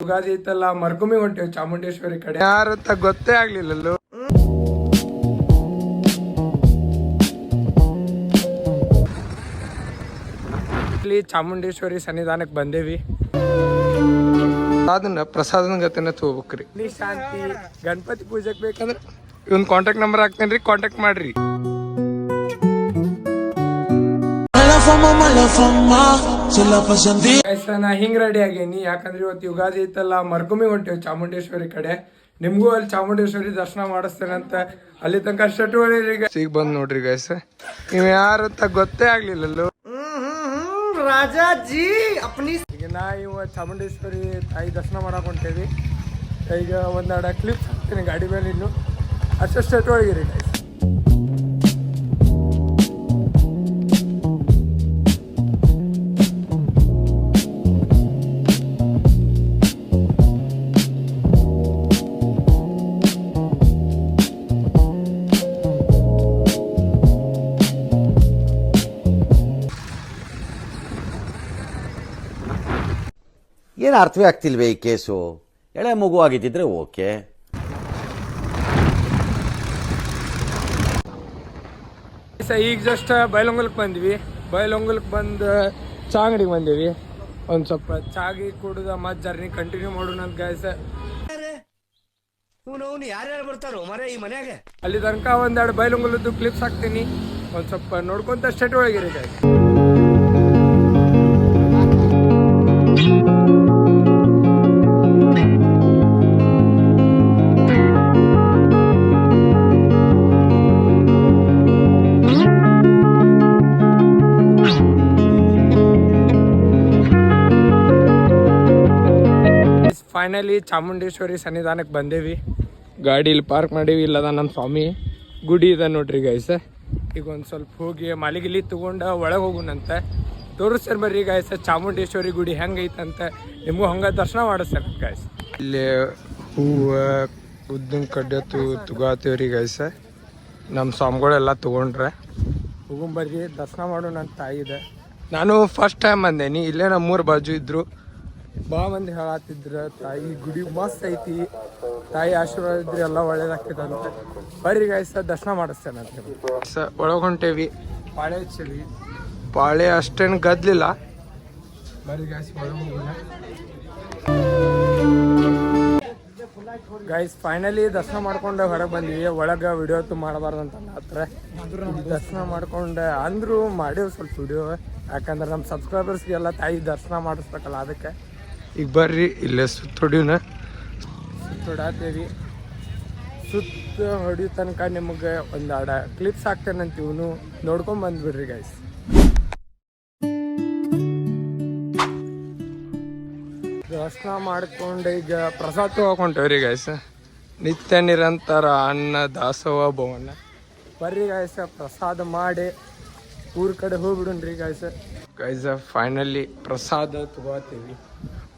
ಯುಗಾದಿ ಐತಲ್ಲ ಮರ್ಗುಮಿ ಹೊಂಟೇವಿ ಚಾಮುಂಡೇಶ್ವರಿ ಕಡೆ ಯಾರಂತ ಗೊತ್ತೇ ಆಗ್ಲಿಲ್ಲಲ್ಲೋ. ಇಲ್ಲಿ ಚಾಮುಂಡೇಶ್ವರಿ ಸನ್ನಿಧಾನಕ್ಕೆ ಬಂದೇವಿ. ಅದನ್ನ ಪ್ರಸಾದನ ಗತಿನ ತಗೋಬೇಕ್ರಿ. ಇಲ್ಲಿ ಶಾಂತಿ ಗಣಪತಿ ಪೂಜೆಗೆ ಬೇಕಂದ್ರೆ ಇವನ್ ಕಾಂಟ್ಯಾಕ್ಟ್ ನಂಬರ್ ಹಾಕ್ತೇನ್ರಿ, ಕಾಂಟ್ಯಾಕ್ಟ್ ಮಾಡ್ರಿ. ನಾ ಹಿಂಗ್ ರೆಡಿ ಆಗೇನಿ ಯಾಕಂದ್ರೆ ಇವತ್ತು ಯುಗಾದಿ ಐತಲ್ಲ ಮರ್ಗುಮಿ ಹೊಂಟೇವಿ ಚಾಮುಂಡೇಶ್ವರಿ ಕಡೆ. ನಿಮ್ಗೂ ಅಲ್ಲಿ ಚಾಮುಂಡೇಶ್ವರಿ ದರ್ಶನ ಮಾಡಿಸ್ತೇನಂತ ಅಲ್ಲಿ ತನಕ ಶಟುವಳಿಗೆ ಸಿಗ್ ಬಂದ್ ನೋಡ್ರಿ ಗೈಸ್. ನೀವ್ ಯಾರಂತ ಗೊತ್ತೇ ಆಗ್ಲಿಲ್ಲಲ್ಲೋ. ರಾಜಾಜಿ ಅಪ್ನಿ ಈಗ ನಾ ಇವ ಚಾಮುಂಡೇಶ್ವರಿ ತಾಯಿ ದರ್ಶನ ಮಾಡಕ್ ಹೊಂಟೇವಿ. ಈಗ ಒಂದೆರಡು ಕ್ಲಿಪ್ಸ್ ಹಾಕ್ತೀನಿ ಗಾಡಿ ಮೇಲೆ. ಇನ್ನು ಅಷ್ಟು ಶಟುವಳಿಗೆ ಗೈಸ್. ಏನು ಅರ್ಥವೇ ಆಗ್ತಿಲ್ವೇ ಈ ಕೇಸು? ಎಳೆ ಮಗು ಆಗಿದ್ದಿದ್ರೆ ಓಕೆ. ಈಗ ಜಸ್ಟ್ ಬೈಲೊಂಗಲ್ಗೆ ಬಂದ್ವಿ. ಬೈಲೊಂಗಲ್ಗೆ ಬಂದು ಚಾ ಅಂಗಡಿಗೆ ಬಂದೀವಿ. ಒಂದು ಸ್ವಲ್ಪ ಚಾಗಿ ಕುಡಿದ ಮತ್ತೆ ಜರ್ನಿ ಕಂಟಿನ್ಯೂ ಮಾಡೋಣ ಅಂತ ಗಾಯ್ಸ. ಯಾರ್ಯಾರು ಬರ್ತಾರೋ ಮರ ಈ ಮನ್ಯಾಗ. ಅಲ್ಲಿ ತನಕ ಒಂದೆರಡು ಬೈಲೊಂಗಲದ್ದು ಕ್ಲಿಪ್ಸ್ ಹಾಕ್ತೀನಿ. ಒಂದು ಸ್ವಲ್ಪ ನೋಡ್ಕೊಂತ ಸ್ಟೇಟ್ ಒಳಗಿರಿ ಗಾಯ್ಸ್. ಫೈನಲಿ ಚಾಮುಂಡೇಶ್ವರಿ ಸನ್ನಿಧಾನಕ್ಕೆ ಬಂದೇವಿ. ಗಾಡಿ ಇಲ್ಲಿ ಪಾರ್ಕ್ ಮಾಡೀವಿ. ಇಲ್ಲದ ನಮ್ಮ ಸ್ವಾಮಿ ಗುಡಿ ಇದೆ ನೋಡ್ರಿ ಗೈಸ್. ಈಗ ಒಂದು ಸ್ವಲ್ಪ ಹೋಗಿ ಮಾಲಿಗಿಲಿ ತಗೊಂಡು ಒಳಗೆ ಹೋಗೋಣಂತ. ತೋರಿಸ್ತಾರೆ ಬರ್ರಿ ಗೈಸ್ ಚಾಮುಂಡೇಶ್ವರಿ ಗುಡಿ ಹೆಂಗೈತಂತ. ನಿಮಗೂ ಹಂಗೆ ದರ್ಶನ ಮಾಡಿಸ್ತಾರೆ ಗೈಸ್. ಇಲ್ಲಿ ಹೂವು ಉದ್ದಿನ ಕಡ್ಡೆ ತಗೋತೀವ್ರಿ ಗೈಸ್. ನಮ್ಮ ಸ್ವಾಮಿಗಳೆಲ್ಲ ತೊಗೊಂಡ್ರೆ ಹೋಗೊಂಬರ್ರಿ ದರ್ಶನ ಮಾಡೋಣ ಅಂತ ಇದೆ. ನಾನು ಫಸ್ಟ್ ಟೈಮ್ ಬಂದೇನಿ. ಇಲ್ಲೇ ನಮ್ಮೂರು ಬಾಜು ಇದ್ರು. ಭಾಳ ಮಂದಿ ಹೇಳತ್ತಿದ್ರು ತಾಯಿ ಗುಡಿ ಮಸ್ತ್ ಐತಿ, ತಾಯಿ ಆಶೀರ್ವಾದ ಇದ್ರೆ ಎಲ್ಲ ಒಳ್ಳೇದಾಗ್ತದೆ ಅಂತ. ಬರ್ರಿ ಗಾಯ್ಸ ದರ್ಶನ ಮಾಡಿಸ್ತೇನೆ ಅಂತ ಒಳಗೆ ಹೊಂಟೇವಿ. ಪಾಳೆ ಹಚ್ಚೇವಿ. ಪಾಳೆ ಅಷ್ಟೇನು ಗದ್ಲಿಲ್ಲ. ಬರ್ರಿ ಗಾಯ್ಸ್ ಒಳಗೆ ಹೋಗೋಣ. ಗೈಸ್ ಫೈನಲಿ ದರ್ಶನ ಮಾಡ್ಕೊಂಡು ಹೊರಗೆ ಬಂದ್ವಿ. ಒಳಗೆ ವಿಡಿಯೋ ಮಾಡಬಾರ್ದು ಅಂತ ಹತ್ರ ದರ್ಶನ ಮಾಡ್ಕೊಂಡು ಅಂದ್ರು ಮಾಡೇವು ಸ್ವಲ್ಪ ವಿಡಿಯೋ. ಯಾಕಂದ್ರೆ ನಮ್ಮ ಸಬ್ಸ್ಕ್ರೈಬರ್ಸ್ಗೆಲ್ಲ ತಾಯಿ ದರ್ಶನ ಮಾಡಿಸ್ಬೇಕಲ್ಲ ಅದಕ್ಕೆ. ಈಗ ಬರ್ರಿ ಇಲ್ಲೇ ಸುತ್ತೊಡಿನ ಸುತ್ತೊಡಾತೇವಿ. ಸುತ್ತ ಹೊಡಿಯೋ ತನಕ ನಿಮಗೆ ಒಂದೆರಡು ಕ್ಲಿಪ್ಸ್ ಹಾಕ್ತೇನಂತ ಇವನು ನೋಡ್ಕೊಂಡ್ ಬಂದ್ಬಿಡ್ರಿ ಗೈಸ್. ದರ್ಶನ ಮಾಡ್ಕೊಂಡು ಈಗ ಪ್ರಸಾದ ತಗೊಂಡೇವ್ರಿ ಗೈಸ್. ನಿತ್ಯ ನಿರಂತರ ಅನ್ನ ದಾಸೋಹ ಭವನ. ಬರ್ರಿ ಗೈಸ್ ಪ್ರಸಾದ ಮಾಡಿ ಊರ ಕಡೆ ಹೋಗ್ಬಿಡೋಣ್ರಿ ಗೈಸ್. ಗೈಸ್ ಫೈನಲಿ ಪ್ರಸಾದ ತಗೋತೀವಿ.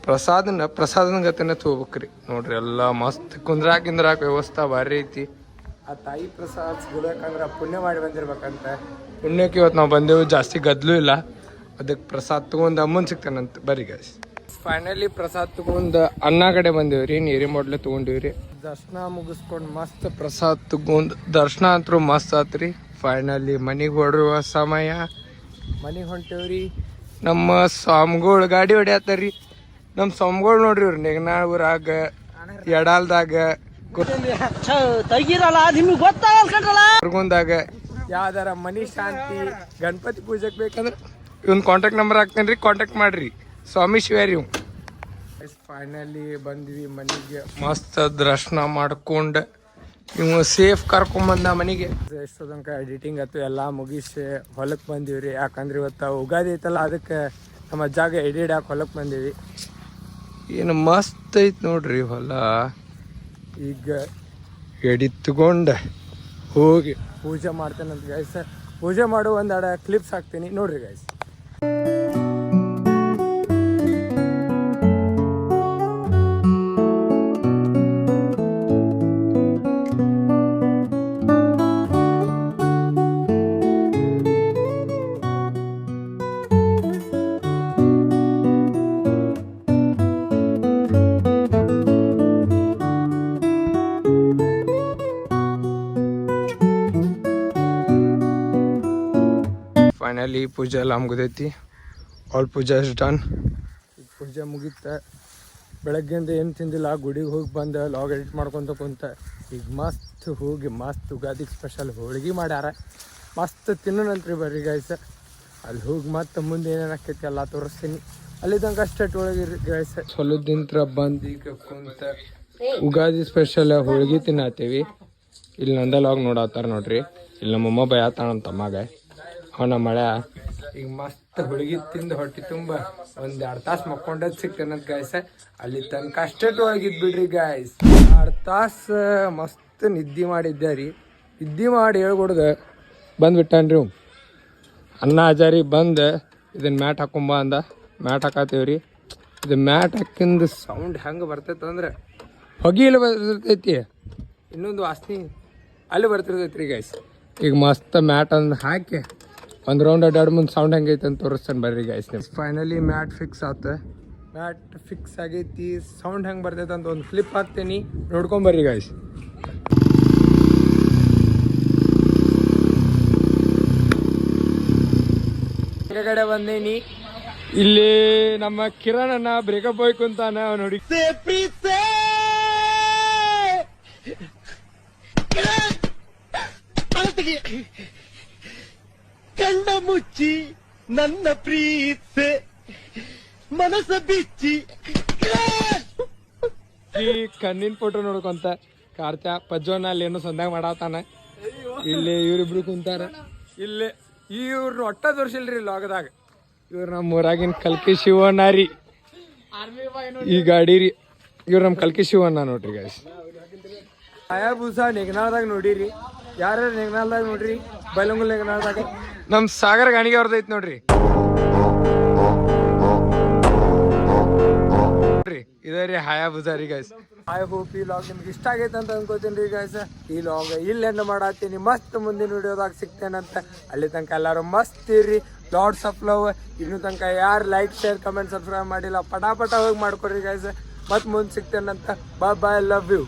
ಪ್ರಸಾದನ ಗತಿನ ತಗೋಬೇಕ್ರಿ. ನೋಡ್ರಿ ಎಲ್ಲ ಮಸ್ತ್ ಕುಂದ್ರಾಕ ವ್ಯವಸ್ಥೆ ಭಾರಿ ಐತಿ. ಆ ತಾಯಿ ಪ್ರಸಾದ ಸಿಗ್ಬೇಕಂದ್ರೆ ಪುಣ್ಯ ಮಾಡಿ ಬಂದಿರ್ಬೇಕಂತ. ಪುಣ್ಯಕ್ಕೆ ಇವತ್ತು ನಾವು ಬಂದೆವು. ಜಾಸ್ತಿ ಗದ್ಲು ಇಲ್ಲ. ಅದಕ್ಕೆ ಪ್ರಸಾದ ತಗೊಂಡು ಅಮ್ಮನ್ ಸಿಗ್ತಾನಂತ. ಬರ್ರಿ ಗೈಸ್ ಫೈನಲಿ ಪ್ರಸಾದ ತಗೊಂಡು ಅನ್ನ ಕಡೆ ಬಂದೇವ್ರಿ. ನೀರಿ ಮೊಡ್ಲೆ ತಗೊಂಡಿವ್ರಿ. ದರ್ಶನ ಮುಗಿಸ್ಕೊಂಡು ಮಸ್ತ್ ಪ್ರಸಾದ ತಗೊಂಡು ದರ್ಶನ ಅಂತೂ ಮಸ್ತ್ ಆತ್ರಿ. ಫೈನಲಿ ಮನೆಗೆ ಹೊಡುವ ಸಮಯ. ಮನೆಗೆ ಹೊಂಟೇವ್ರಿ. ನಮ್ಮ ಸ್ವಾಮಿಗಳು ಗಾಡಿ ಹೊಡ್ಯಾತಾರ್ರಿ. ನಮ್ಮ ಸ್ವಾಮಿಗಳು ನೋಡ್ರಿ ಇವ್ರು ನೆಗನಾಳ್ ಊರಾಗ ಎಡಾಲ್ದಾಗ ಹುರ್ಗುಂದಾಗ ಯಾವ್ದಾರ ಮನಿ ಶಾಂತಿ ಗಣಪತಿ ಪೂಜೆಗೆ ಬೇಕಂದ್ರೆ ಇವನ್ ಕಾಂಟ್ಯಾಕ್ಟ್ ನಂಬರ್ ಹಾಕ್ತೇನ್ರಿ, ಕಾಂಟ್ಯಾಕ್ಟ್ ಮಾಡ್ರಿ. ಸ್ವಾಮಿ ಶಿವ್ಯಾರಿ ಇವ್. ಫೈನಲಿ ಬಂದ್ವಿ ಮನೆಗೆ. ಮಸ್ತ್ ದರ್ಶನ ಮಾಡ್ಕೊಂಡು ಇವ್ ಸೇಫ್ ಕರ್ಕೊಂಬಂದ ಮನೆಗೆ. ಎಷ್ಟೋ ತನಕ ಎಡಿಟಿಂಗ್ ಆಯ್ತು ಎಲ್ಲ ಮುಗಿಸಿ ಹೊಲಕ್ಕೆ ಬಂದೀವ್ರಿ. ಯಾಕಂದ್ರೆ ಇವತ್ತು ಉಗಾದಿ ಐತಲ್ಲ ಅದಕ್ಕೆ ನಮ್ಮ ಅಜ್ಜಾಗ ಎಡಿಡಾಕ ಹೊಲಕ್ಕೆ ಬಂದೀವಿ. ಏನು ಮಸ್ತ್ ಐತಿ ನೋಡ್ರಿ ಹೊಲ. ಈಗ ಎಡಿ ತಗೊಂಡು ಹೋಗಿ ಪೂಜೆ ಮಾಡ್ತೇನಂತ ಗೈಸ್. ಪೂಜೆ ಮಾಡೋ ಒಂದೆರಡು ಕ್ಲಿಪ್ಸ್ ಹಾಕ್ತೀನಿ ನೋಡ್ರಿ ಗೈಸ್. ಫೈನಲಿ ಪೂಜೆ ಎಲ್ಲ ಮುಗಿದೈತಿ. ಆಲ್ ಪೂಜೆ ಇಸ್ ಡನ್. ಈಗ ಪೂಜೆ ಮುಗೀತ. ಬೆಳಗ್ಗೆಯಿಂದ ಏನು ತಿಂದಿಲ್ಲ, ಗುಡಿಗೆ ಹೋಗಿ ಬಂದು ಲಾಗ್ ಎಡಿಟ್ ಮಾಡ್ಕೊತ ಕುಂತ. ಈಗ ಮಸ್ತ್ ಹೋಗಿ ಮಸ್ತ್ ಉಗಾದಿಗೆ ಸ್ಪೆಷಲ್ ಹೋಳಿಗೆ ಮಾಡ್ಯಾರ, ಮಸ್ತ್ ತಿನ್ನೋಣಂತ್ರಿ ಬರ್ರಿ ಗೈಸ್. ಅಲ್ಲಿ ಹೋಗಿ ಮತ್ತೆ ಮುಂದೆ ಏನೇನು ಆಕೈತಿ ಎಲ್ಲ ತೋರಿಸ್ತೀನಿ. ಅಲ್ಲಿ ತನಕ ಅಷ್ಟೇ ಒಳಗೆ ಗೈಸ್. ಸ್ವಲದಿಂತ್ರ ಬಂದು ಈಗ ಕುಂತ ಉಗಾದಿ ಸ್ಪೆಷಲ್ ಹೋಳಿಗೆ ತಿನ್ನತ್ತೀವಿ. ಇಲ್ಲಿ ನಂದ ಲಾಗ್ ನೋಡತ್ತಾರ ನೋಡ್ರಿ. ಇಲ್ಲಿ ನಮ್ಮಮ್ಮ ಬಯತಾಳ ನಮ್ಮ ತಮ್ಮಾಗ, ಅವನ ಮಳೆ. ಈಗ ಮಸ್ತ್ ಹೋಳಿಗೆ ತಿಂದು ಹೊಟ್ಟೆ ತುಂಬ ಒಂದು 2 ತಾಸು ಮಕ್ಕೊಂಡದ್ ಸಿಗ್ತೇನಂತ ಗಾಯ್ಸ. ಅಲ್ಲಿ ತನಕ ಅಷ್ಟೇ ಒಳಗಿದ್ ಬಿಡ್ರಿ ಗಾಯ್ಸ್. 2 ತಾಸು ಮಸ್ತ್ ನಿದ್ದೆ ಮಾಡಿದ್ದೆ ರೀ. ನಿದ್ದೆ ಮಾಡಿ ಹೇಳ್ಕೊಡ್ದೆ ಬಂದ್ಬಿಟ್ಟಾನ್ರಿ ಇವ್ ಅನ್ನ ಹಜಾರಿ. ಬಂದು ಇದನ್ನ ಮ್ಯಾಟ್ ಹಾಕೊಂಬ ಅಂದ. ಮ್ಯಾಟ್ ಹಾಕತ್ತೀವ್ರಿ. ಇದು ಮ್ಯಾಟ್ ಹಾಕಿಂದು ಸೌಂಡ್ ಹೆಂಗೆ ಬರ್ತೈತೆ ಅಂದ್ರೆ ಹೊಗೆ ಇಲ್ಲಿ ಬರ್ತಿರ್ತೈತಿ, ಇನ್ನೊಂದು ವಾಸನೆ ಅಲ್ಲಿ ಬರ್ತಿರ್ತೈತಿ ರೀ ಗೈಸ್. ಈಗ ಮಸ್ತ್ ಮ್ಯಾಟ್ ಅಂದು ಹಾಕಿ ಒಂದು ರೌಂಡ್ ಅಡ್ಡಾಡ್ ಮುಂದೆ ಸೌಂಡ್ ಹೆಂಗೈತೆ ಅಂತ ತೋರಿಸ್ತಾನೆ ಬರ್ರಿ ಗೈಸ್. ಫೈನಲಿ ಮ್ಯಾಟ್ ಫಿಕ್ಸ್ ಆತ. ಮ್ಯಾಟ್ ಫಿಕ್ಸ್ ಆಗೈತಿ. ಸೌಂಡ್ ಹೆಂಗೆ ಬರ್ತೈತೆ ಅಂತ ಒಂದು ಕ್ಲಿಪ್ ಹಾಕ್ತೀನಿ, ನೋಡ್ಕೊಂಬರ್ರಿ ಗೈಸ್. ಕಡೆ ಬಂದೇನಿ. ಇಲ್ಲಿ ನಮ್ಮ ಕಿರಣ್ ಅನ್ನ ಬ್ರೇಕಪ್ ಹೋಯ್ಕು ಅಂತಾನ ನೋಡಿ. ಕಣ್ಣ ಮುಚ್ಚಿ ನನ್ನ ಪ್ರೀತೆ ಮನಸ್ಸ ಬಿಚ್ಚಿ ಈ ಕಣ್ಣಿನ ಫೋಟೋ ನೋಡ್ಕೊಂತ ಕಾರ್ತ ಪಜ್ಜೋನ ಅಲ್ಲಿ ಏನೋ ಸಂದಾಗ ಮಾಡಾತಾನ. ಇಲ್ಲಿ ಇವ್ರಿಬ್ರು ಕುಂತಾರ. ಇಲ್ಲಿ ಇವ್ರನ್ನ ಒಟ್ಟ ತೋರ್ಸಿಲ್ರಿ ಲಾಗದಾಗ. ಇವ್ರು ನಮ್ಮ ಊರಾಗಿನ ಕಲ್ಕಿ ಶಿವಣ್ಣ ರೀ. ಈ ಗಾಡಿ ರೀ, ಇವ್ರು ನಮ್ಮ ಕಲ್ಕಿ ಶಿವಣ್ಣ ನೋಡ್ರಿ ಗೈಸ್. ಹಯಾಬೂಸ ನೆಗನಾಳದಾಗ ನೋಡಿರಿ. ಯಾರು ನೆಗನಾಳದಾಗ ನೋಡ್ರಿ, ಬೈಲಂಗುಲ್ ನೆಗನಾಳದಾಗ ನಮ್ಮ ಸಾಗರ್ ಗಾಣಿಗೆ ಅವ್ರದೈತಿ ನೋಡ್ರಿ. ಇದೇ ರೀ ಹಯಾಬೂಸ ರೀ ಗೈಸ್. ಐ ಹೋಪ್ ಈ ಲಾಗ್ ನಿಮ್ಗೆ ಇಷ್ಟ ಆಗೈತೆ ಅಂತ ಅನ್ಕೋತೀನಿ ರೀ ಗೈಸ್. ಈ ಲಾಗ್ ಇಲ್ಲೆಂದು ಮಾಡತ್ತೀನಿ, ಮಸ್ತ್ ಮುಂದಿನ ವಿಡಿಯೋದಾಗ ಸಿಗ್ತೇನಂತ. ಅಲ್ಲಿ ತನಕ ಎಲ್ಲರೂ ಮಸ್ತ್ ಇರ್ರಿ. Lots of love. ಇನ್ನೂ ತನಕ ಯಾರು ಲೈಕ್ ಶೇರ್ ಕಮೆಂಟ್ ಸಬ್ಸ್ಕ್ರೈಬ್ ಮಾಡಿಲ್ಲ ಪಟಾಪಟ ಹೋಗಿ ಮಾಡ್ಕೊಡ್ರಿ ಗೈಸ್. ಮತ್ತೆ ಮುಂದೆ ಸಿಗ್ತೇನಂತ. ಬಾಯ್ ಬಾಯ್, ಲವ್ ಯು.